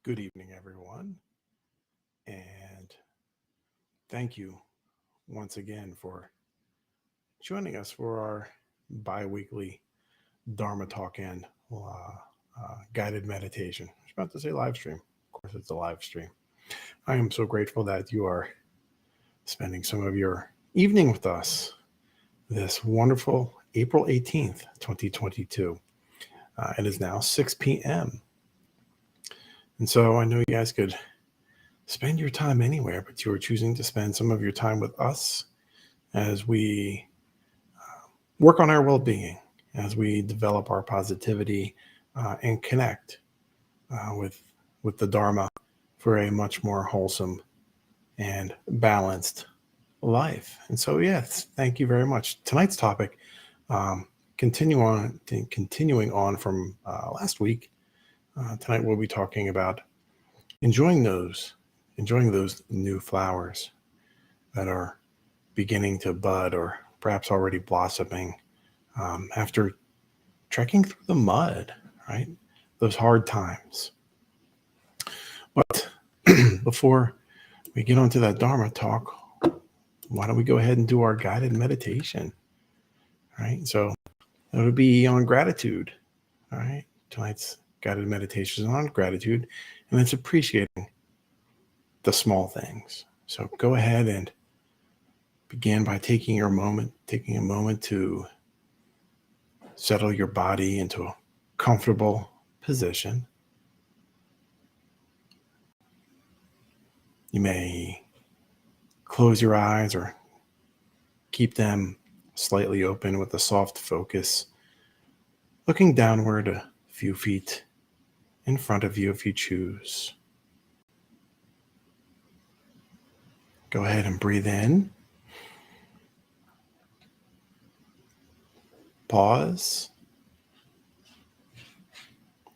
Good evening, everyone, and thank you once again for joining us for our bi-weekly Dharma Talk and guided meditation. I was about to say live stream. Of course, it's a live stream. I am so grateful that you are spending some of your evening with us this wonderful April 18th, 2022. It is now 6 p.m. And so I know you guys could spend your time anywhere, but you are choosing to spend some of your time with us as we work on our well-being, as we develop our positivity and connect with the Dharma for a much more wholesome and balanced life. And so, yes, thank you very much. Tonight's topic, continuing on from last week. Tonight we'll be talking about enjoying those new flowers that are beginning to bud or perhaps already blossoming after trekking through the mud, right? Those hard times. But before we get onto that Dharma talk, why don't we go ahead and do our guided meditation, right? So it would be on gratitude, all right? Tonight's guided meditation is on gratitude, and it's appreciating the small things. So go ahead and begin by taking a moment to settle your body into a comfortable position. You may close your eyes or keep them slightly open with a soft focus, looking downward a few feet in front of you if you choose. Go ahead and breathe in. Pause.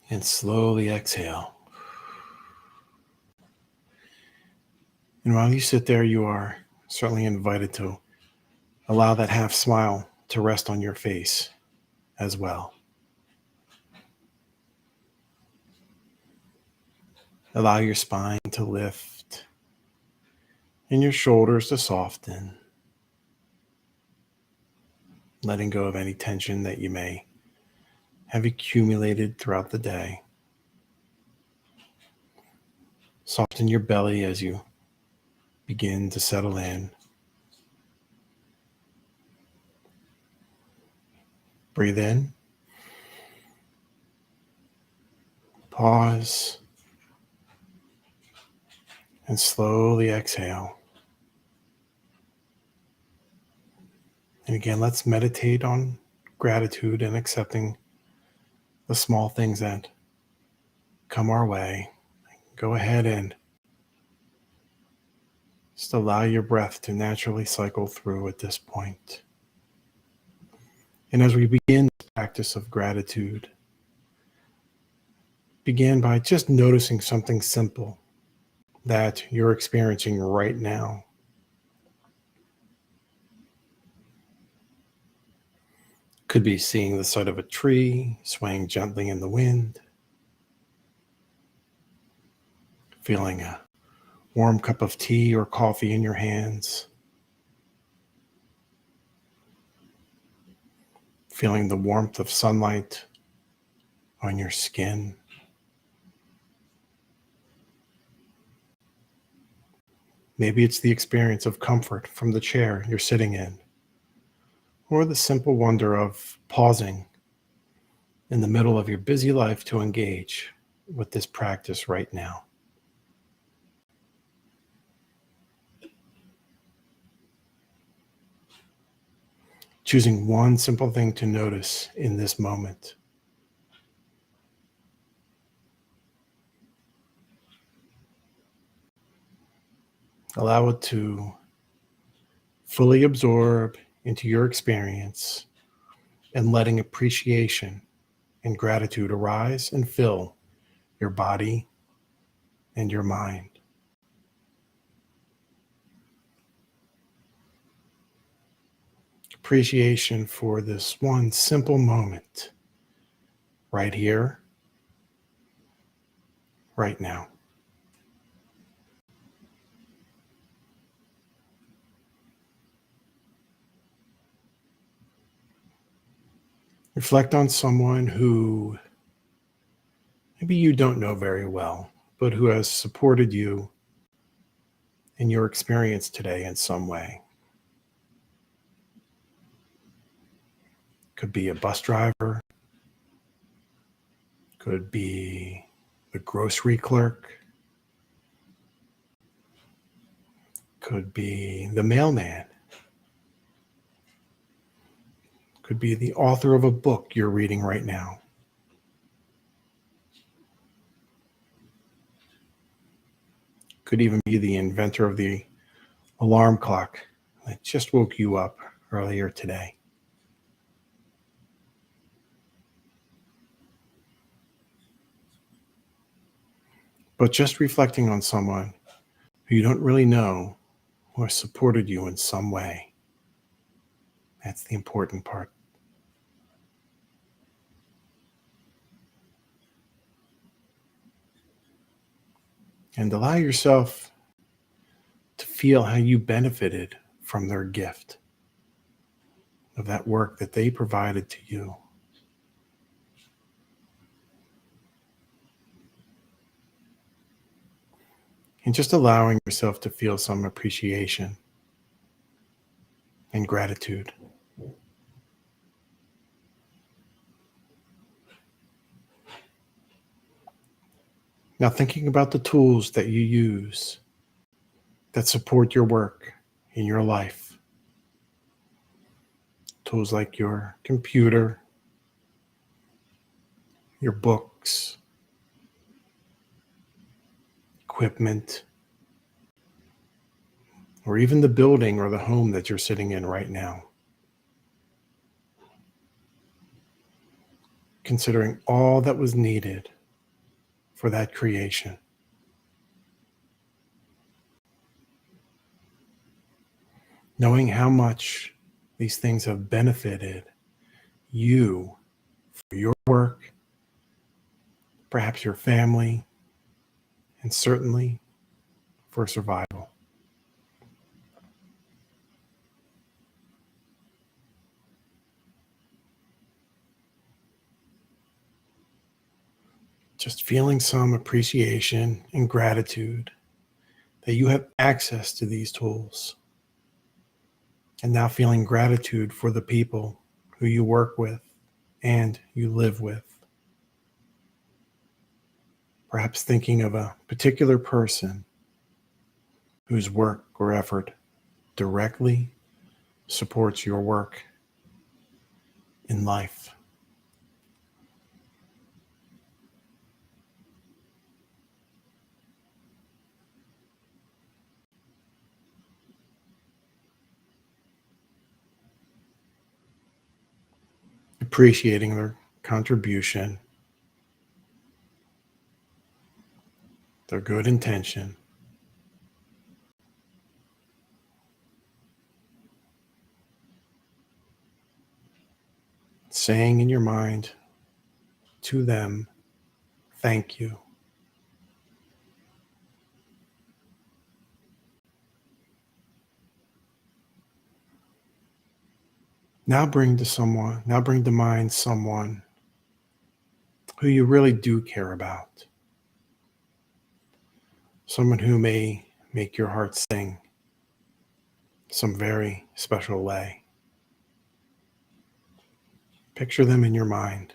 And slowly exhale. And while you sit there, you are certainly invited to allow that half smile to rest on your face as well. Allow your spine to lift and your shoulders to soften, letting go of any tension that you may have accumulated throughout the day. Soften your belly as you begin to settle in. Breathe in. Pause. And slowly exhale. And again, let's meditate on gratitude and accepting the small things that come our way. Go ahead and just allow your breath to naturally cycle through at this point. And as we begin the practice of gratitude, begin by just noticing something simple that you're experiencing right now. Could be seeing the side of a tree swaying gently in the wind, feeling a warm cup of tea or coffee in your hands, feeling the warmth of sunlight on your skin. Maybe it's the experience of comfort from the chair you're sitting in, or the simple wonder of pausing in the middle of your busy life to engage with this practice right now. Choosing one simple thing to notice in this moment. Allow it to fully absorb into your experience and letting appreciation and gratitude arise and fill your body and your mind. Appreciation for this one simple moment right here, right now. Reflect on someone who maybe you don't know very well, but who has supported you in your experience today in some way. Could be a bus driver, could be the grocery clerk, could be the mailman, could be the author of a book you're reading right now. Could even be the inventor of the alarm clock that just woke you up earlier today. But just reflecting on someone who you don't really know who has supported you in some way. That's the important part. And allow yourself to feel how you benefited from their gift of that work that they provided to you. And just allowing yourself to feel some appreciation and gratitude. Now, thinking about the tools that you use that support your work in your life. Tools like your computer, your books, equipment, or even the building or the home that you're sitting in right now. Considering all that was needed for that creation. Knowing how much these things have benefited you for your work, perhaps your family, and certainly for survival. Just feeling some appreciation and gratitude that you have access to these tools. And now feeling gratitude for the people who you work with and you live with. Perhaps thinking of a particular person whose work or effort directly supports your work in life. Appreciating their contribution, their good intention, saying in your mind to them, thank you. Now bring to mind someone who you really do care about. Someone who may make your heart sing some very special way. Picture them in your mind.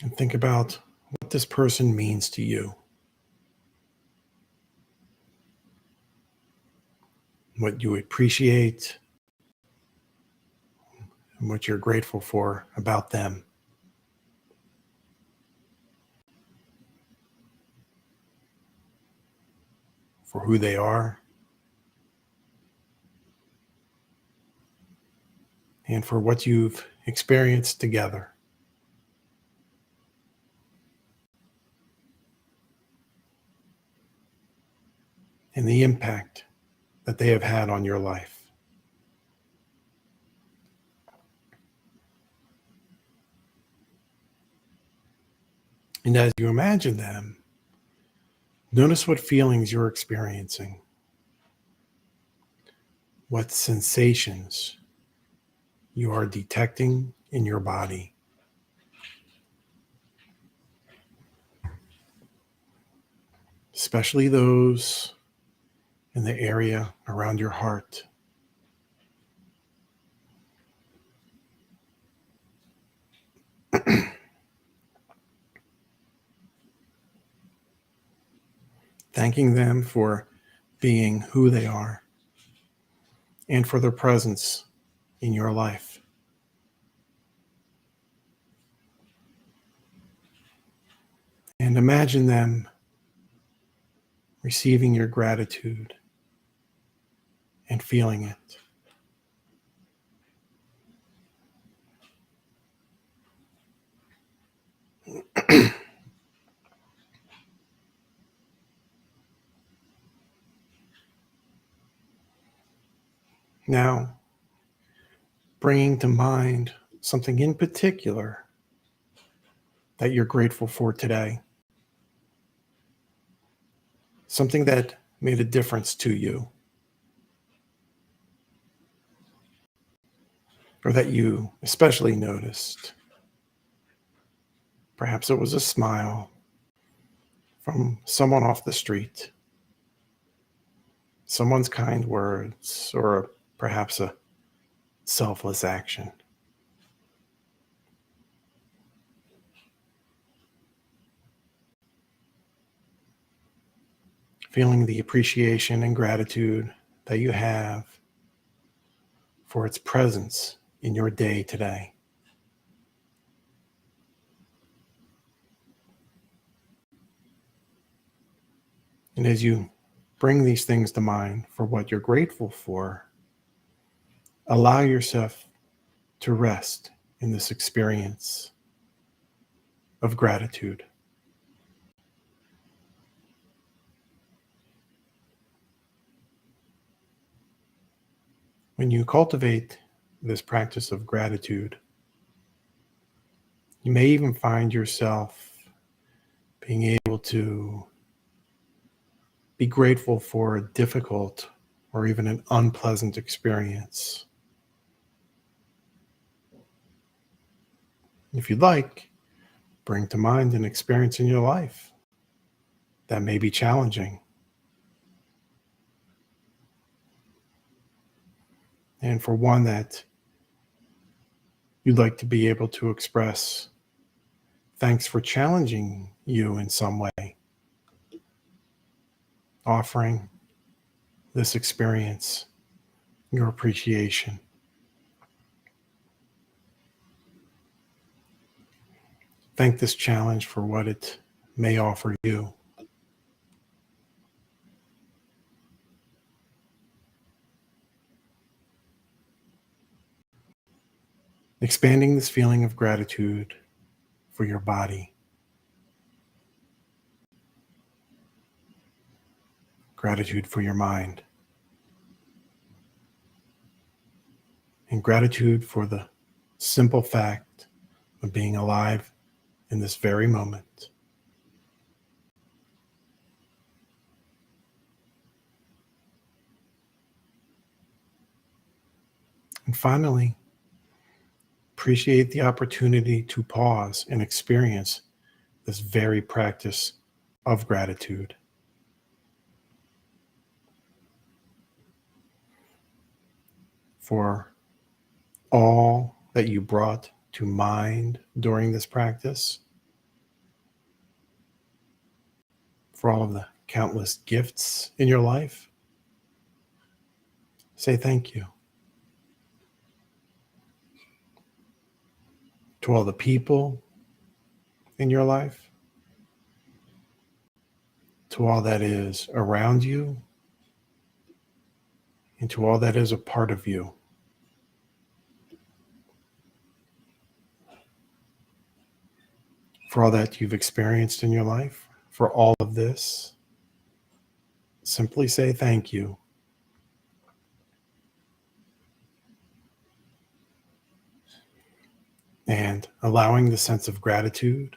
And think about what this person means to you. What you appreciate and what you're grateful for about them. For who they are and for what you've experienced together. And the impact that they have had on your life. And as you imagine them, notice what feelings you're experiencing. what sensations you are detecting in your body. Especially those in the area around your heart. Thanking them for being who they are and for their presence in your life. And imagine them receiving your gratitude and feeling it. Now, bringing to mind something in particular that you're grateful for today. Something that made a difference to you, or that you especially noticed. Perhaps it was a smile from someone off the street, someone's kind words, or perhaps a selfless action. Feeling the appreciation and gratitude that you have for its presence in your day today. And as you bring these things to mind for what you're grateful for, allow yourself to rest in this experience of gratitude. When you cultivate this practice of gratitude, you may even find yourself being able to be grateful for a difficult or even an unpleasant experience. If you'd like, bring to mind an experience in your life that may be challenging. And for one that you'd like to be able to express thanks for challenging you in some way, offering this experience your appreciation. Thank this challenge for what it may offer you. Expanding this feeling of gratitude for your body, gratitude for your mind, and gratitude for the simple fact of being alive in this very moment. And finally, appreciate the opportunity to pause and experience this very practice of gratitude. For all that you brought to mind during this practice, for all of the countless gifts in your life, say thank you. To all the people in your life, to all that is around you, and to all that is a part of you. For all that you've experienced in your life, for all of this, simply say thank you. And allowing the sense of gratitude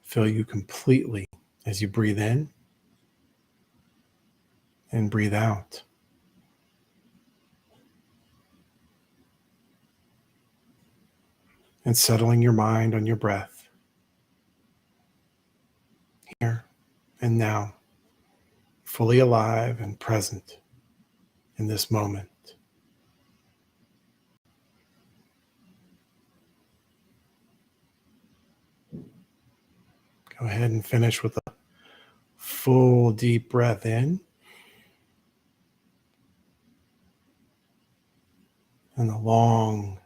fill you completely as you breathe in and breathe out. and settling your mind on your breath here and now, fully alive and present in this moment. Go ahead and finish with a full deep breath in and a long,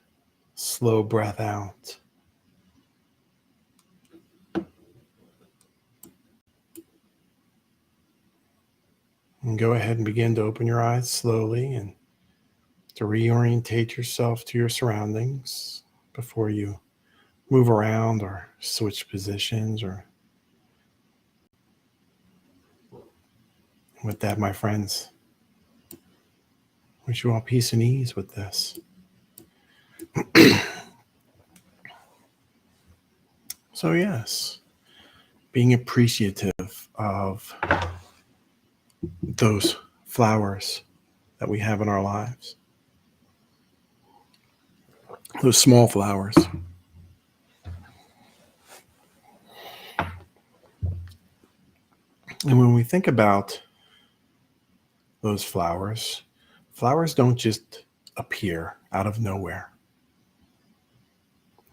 slow breath out. And go ahead and begin to open your eyes slowly and to reorientate yourself to your surroundings before you move around or switch positions. Or with that, my friends, wish you all peace and ease with this. So yes, being appreciative of those flowers that we have in our lives, those small flowers. And when we think about those flowers, flowers don't just appear out of nowhere.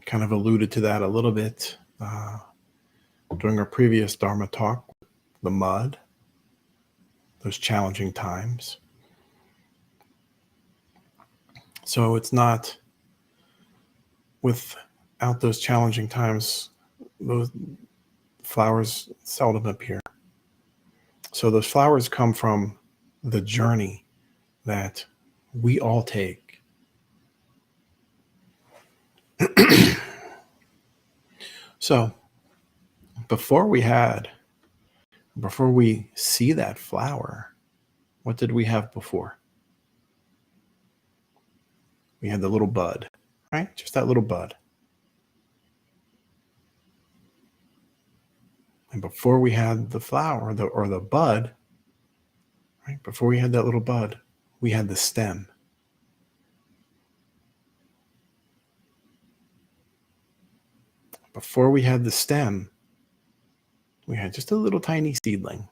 Kind of alluded to that a little bit during our previous Dharma talk, the mud, those challenging times. So it's not without those challenging times, those flowers seldom appear. So those flowers come from the journey that we all take. So before we see that flower, what did we have before? We had the little bud, right? Just that little bud. And before we had the flower or the bud, right? Before we had that little bud, we had the stem. Before we had the stem, we had just a little tiny seedling.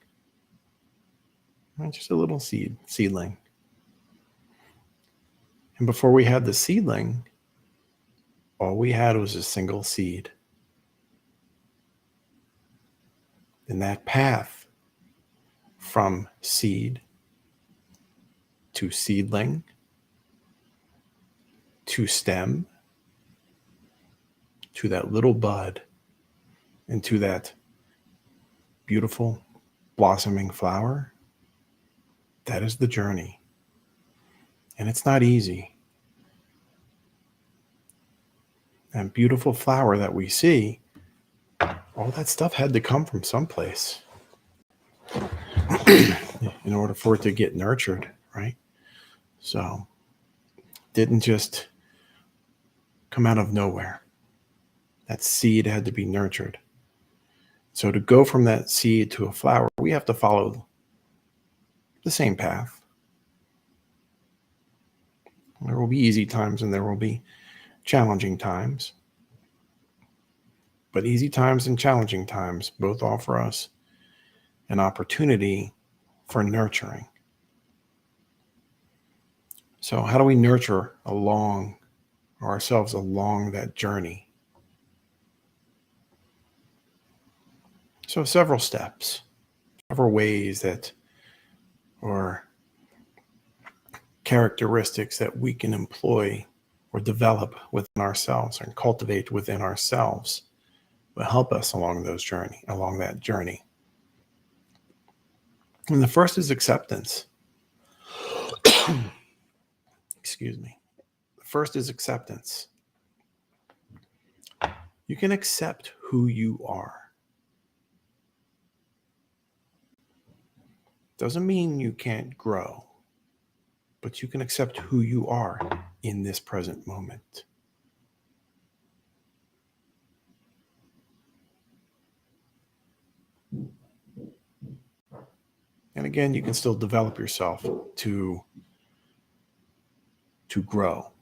Right? Just a little seedling. And before we had the seedling, all we had was a single seed. And that path from seed to seedling to stem to that little bud and to that beautiful blossoming flower, that is the journey. And it's not easy. That beautiful flower that we see, all that stuff had to come from someplace in order for it to get nurtured, right? So didn't just come out of nowhere. That seed had to be nurtured. So to go from that seed to a flower, we have to follow the same path. There will be easy times and there will be challenging times. But easy times and challenging times both offer us an opportunity for nurturing. So how do we nurture ourselves along that journey? So several steps, several ways that, or characteristics that we can employ or develop within ourselves and cultivate within ourselves will help us along that journey. And the first is acceptance. Excuse me. The first is acceptance. You can accept who you are. Doesn't mean you can't grow, but you can accept who you are in this present moment. And again, you can still develop yourself to grow.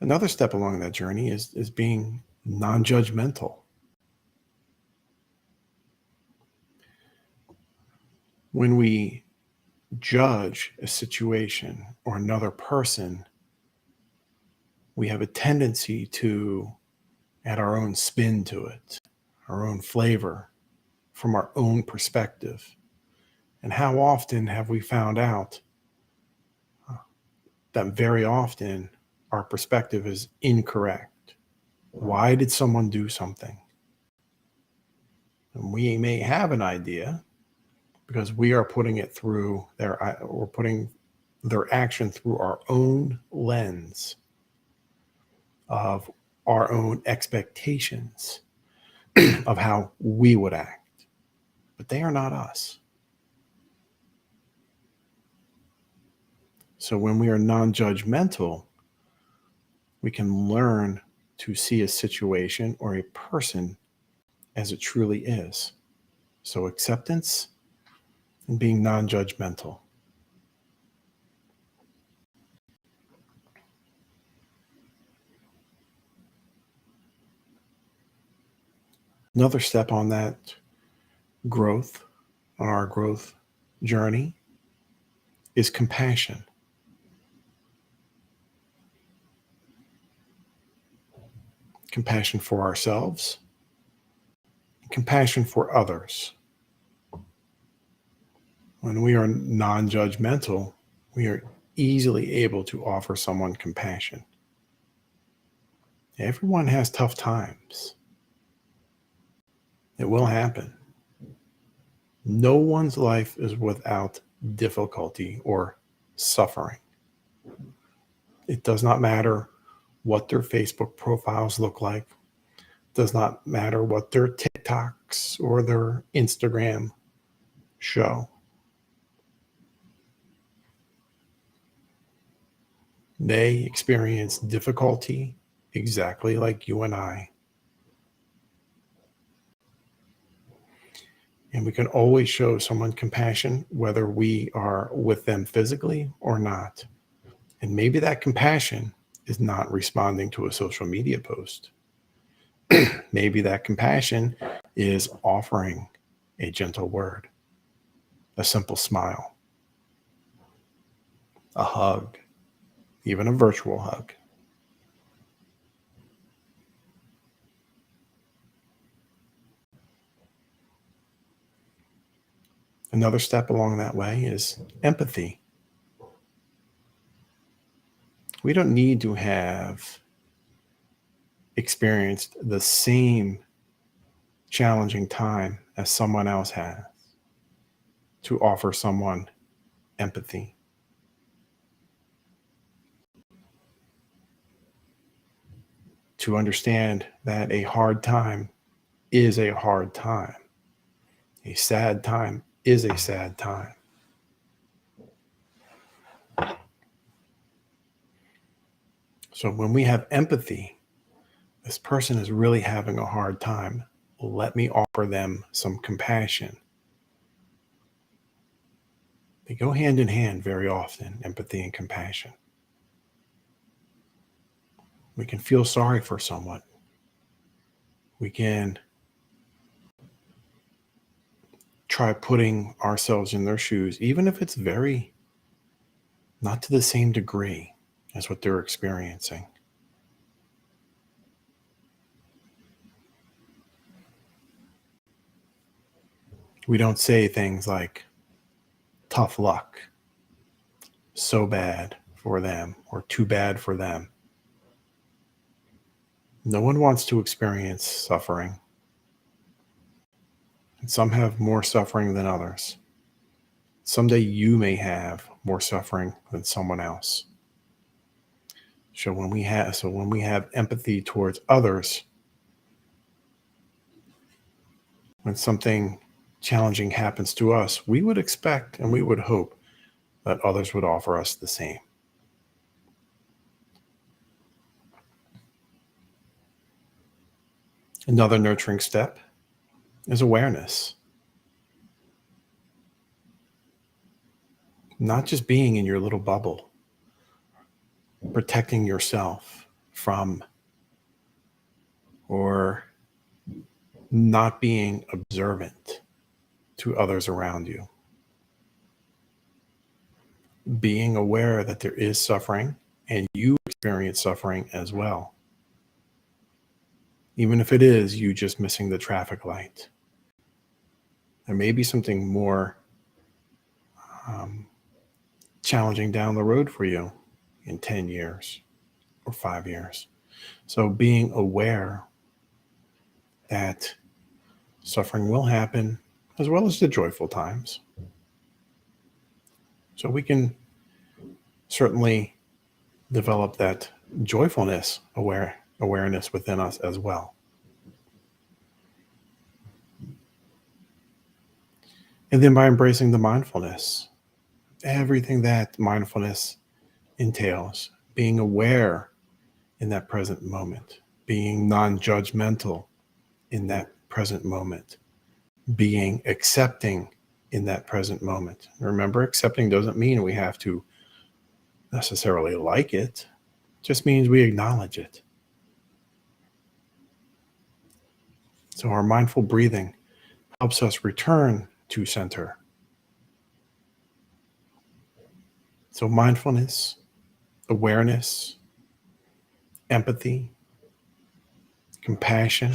Another step along that journey is being non-judgmental. When we judge a situation or another person, we have a tendency to add our own spin to it, our own flavor from our own perspective. And how often have we found out that very often our perspective is incorrect? Why did someone do something? And we may have an idea because we are putting it through we're putting their action through our own lens of our own expectations of how we would act. But they are not us. So when we are non-judgmental, we can learn to see a situation or a person as it truly is. So acceptance and being non-judgmental. Another step on that growth, on our growth journey, is compassion. Compassion for ourselves, compassion for others. When we are non-judgmental, we are easily able to offer someone compassion. Everyone has tough times. It will happen. No one's life is without difficulty or suffering. It does not matter what their Facebook profiles look like. It does not matter what their TikToks or their Instagram show. They experience difficulty exactly like you and I. And we can always show someone compassion, whether we are with them physically or not. And maybe that compassion is not responding to a social media post. Maybe that compassion is offering a gentle word, a simple smile, a hug, even a virtual hug. Another step along that way is empathy. We don't need to have experienced the same challenging time as someone else has to offer someone empathy. To understand that a hard time is a hard time. A sad time is a sad time. So when we have empathy, this person is really having a hard time. Let me offer them some compassion. They go hand in hand very often, empathy and compassion. We can feel sorry for someone. We can try putting ourselves in their shoes, even if it's very not to the same degree as what they're experiencing. We don't say things like tough luck, so bad for them, or too bad for them. No one wants to experience suffering. And some have more suffering than others. Someday you may have more suffering than someone else. So when we have empathy towards others, when something challenging happens to us, we would expect and we would hope that others would offer us the same. Another nurturing step is awareness. Not just being in your little bubble, protecting yourself from or not being observant to others around you. Being aware that there is suffering and you experience suffering as well. Even if it is you just missing the traffic light. There may be something more challenging down the road for you in 10 years or 5 years. So being aware that suffering will happen as well as the joyful times. So we can certainly develop that joyfulness awareness within us as well. And then by embracing the mindfulness, everything that mindfulness entails, being aware in that present moment, being non-judgmental in that present moment, being accepting in that present moment. Remember, accepting doesn't mean we have to necessarily like it. It just means we acknowledge it. So our mindful breathing helps us return to center. So mindfulness, awareness, empathy, compassion,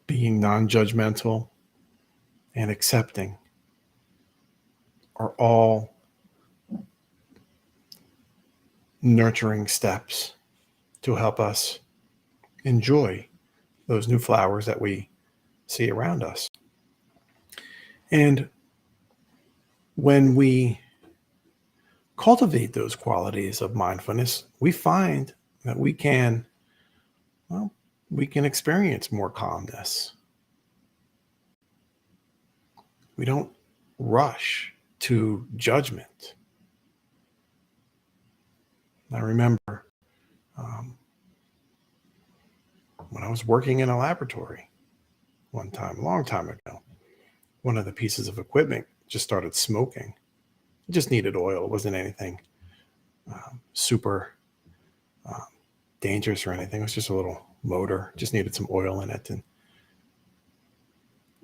being non-judgmental, and accepting are all nurturing steps to help us enjoy those new flowers that we see around us. And when we cultivate those qualities of mindfulness, we find that we can experience more calmness. We don't rush to judgment. I remember when I was working in a laboratory one time, a long time ago, one of the pieces of equipment just started smoking. It just needed oil. It wasn't anything super dangerous or anything. It was just a little motor, just needed some oil in it. And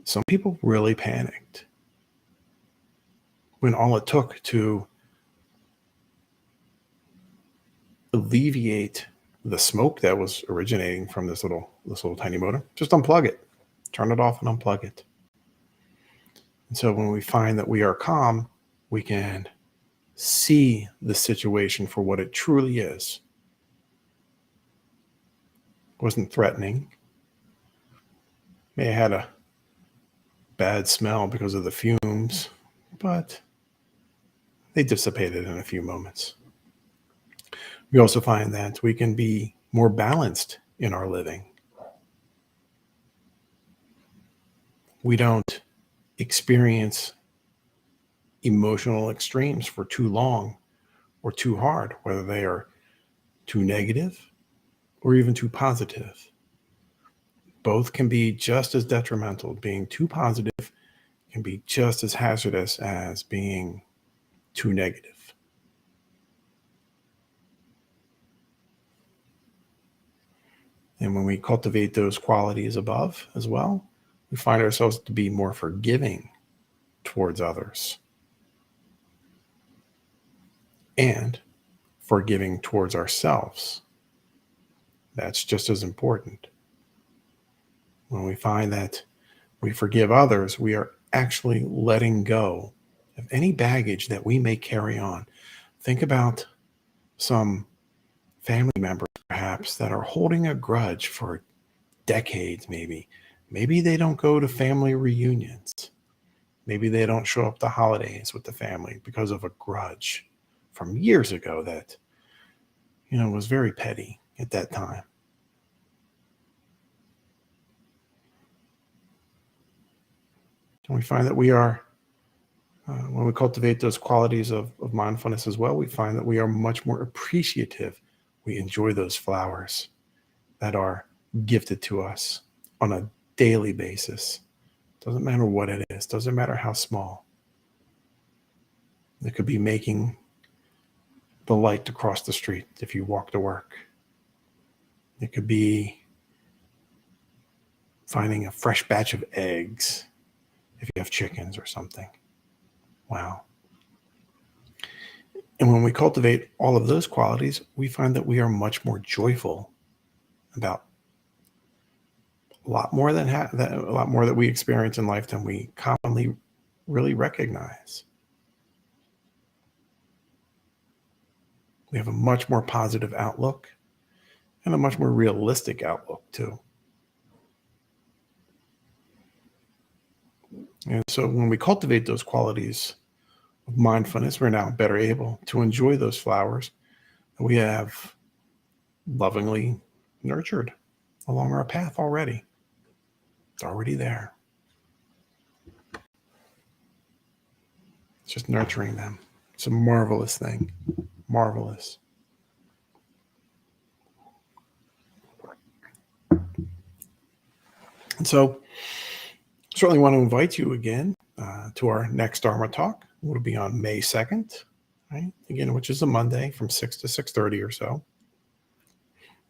some people really panicked when all it took to alleviate the smoke that was originating from this little tiny motor, just unplug it, turn it off and unplug it. And so when we find that we are calm, we can see the situation for what it truly is. It wasn't threatening. May have had a bad smell because of the fumes, but they dissipated in a few moments. We also find that we can be more balanced in our living. We don't experience emotional extremes for too long or too hard, whether they are too negative or even too positive. Both can be just as detrimental. Being too positive can be just as hazardous as being too negative. And when we cultivate those qualities above as well, we find ourselves to be more forgiving towards others and forgiving towards ourselves. That's just as important. When we find that we forgive others, we are actually letting go of any baggage that we may carry on. Think about some family members, perhaps, that are holding a grudge for decades, maybe. Maybe they don't go to family reunions. Maybe they don't show up to holidays with the family because of a grudge from years ago that, was very petty at that time. And we find that we are, when we cultivate those qualities of mindfulness as well, we find that we are much more appreciative. We enjoy those flowers that are gifted to us on a daily basis. Doesn't matter what it is. Doesn't matter how small. It could be making the light to cross the street if you walk to work. It could be finding a fresh batch of eggs if you have chickens or something. Wow. And when we cultivate all of those qualities, we find that we are much more joyful about a lot more that we experience in life than we commonly really recognize. We have a much more positive outlook and a much more realistic outlook too. And so when we cultivate those qualities of mindfulness, we're now better able to enjoy those flowers that we have lovingly nurtured along our path already. It's already there. It's just nurturing them. It's a marvelous thing. Marvelous. And so certainly want to invite you again to our next Dharma talk. It'll be on May 2nd, right? Again, which is a Monday from 6 to 6:30 or so.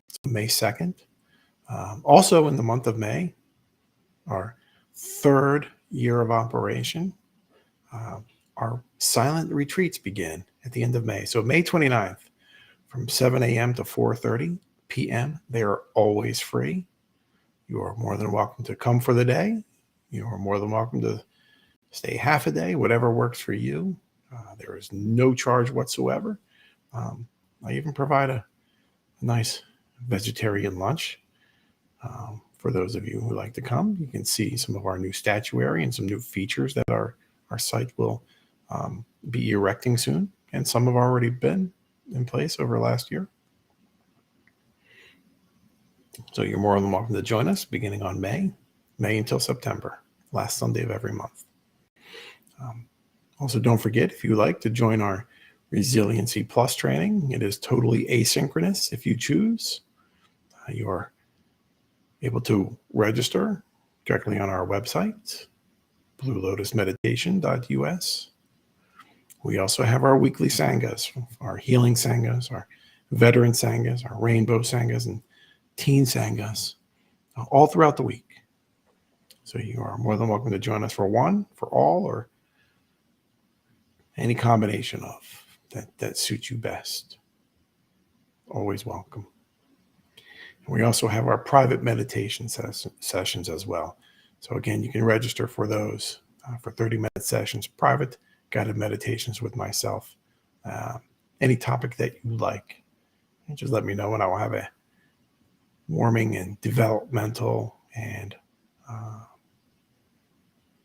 So May 2nd. Also in the month of May, our third year of operation, our silent retreats begin at the end of May. So May 29th from 7 a.m. to 4:30 p.m. They are always free. You are more than welcome to come for the day. You are more than welcome to stay half a day, whatever works for you. There is no charge whatsoever. I even provide a nice vegetarian lunch for those of you who like to come. You can see some of our new statuary and some new features that our site will be erecting soon. And some have already been in place over last year. So you're more than welcome to join us beginning on May until September, last Sunday of every month. Also, don't forget, if you like to join our Resiliency Plus training, it is totally asynchronous if you choose. You are able to register directly on our website, bluelotusmeditation.us. We also have our weekly sanghas, our healing sanghas, our veteran sanghas, our rainbow sanghas, and teen sanghas, all throughout the week. So you are more than welcome to join us for one, for all, or any combination of that suits you best. Always welcome. And we also have our private meditation sessions as well. So again, you can register for those for 30-minute sessions, private guided meditations with myself. Any topic that you like, and just let me know, and I will have a warming and developmental and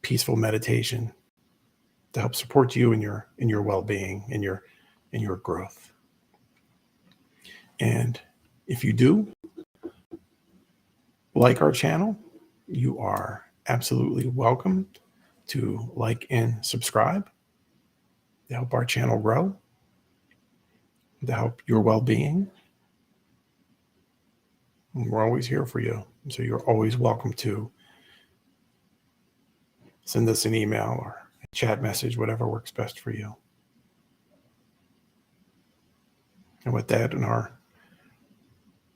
peaceful meditation to help support you in your well-being, in your growth. And if you do like our channel, you are absolutely welcome to like and subscribe to help our channel grow, to help your well-being. And we're always here for you. So you're always welcome to send us an email or a chat message, whatever works best for you. And with that,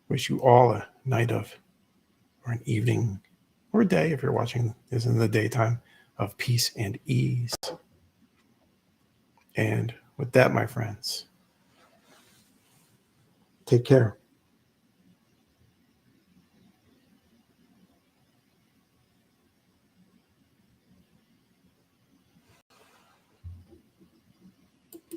wish you all a night of, or an evening, or a day if you're watching this in the daytime, of peace and ease. And with that, my friends, take care.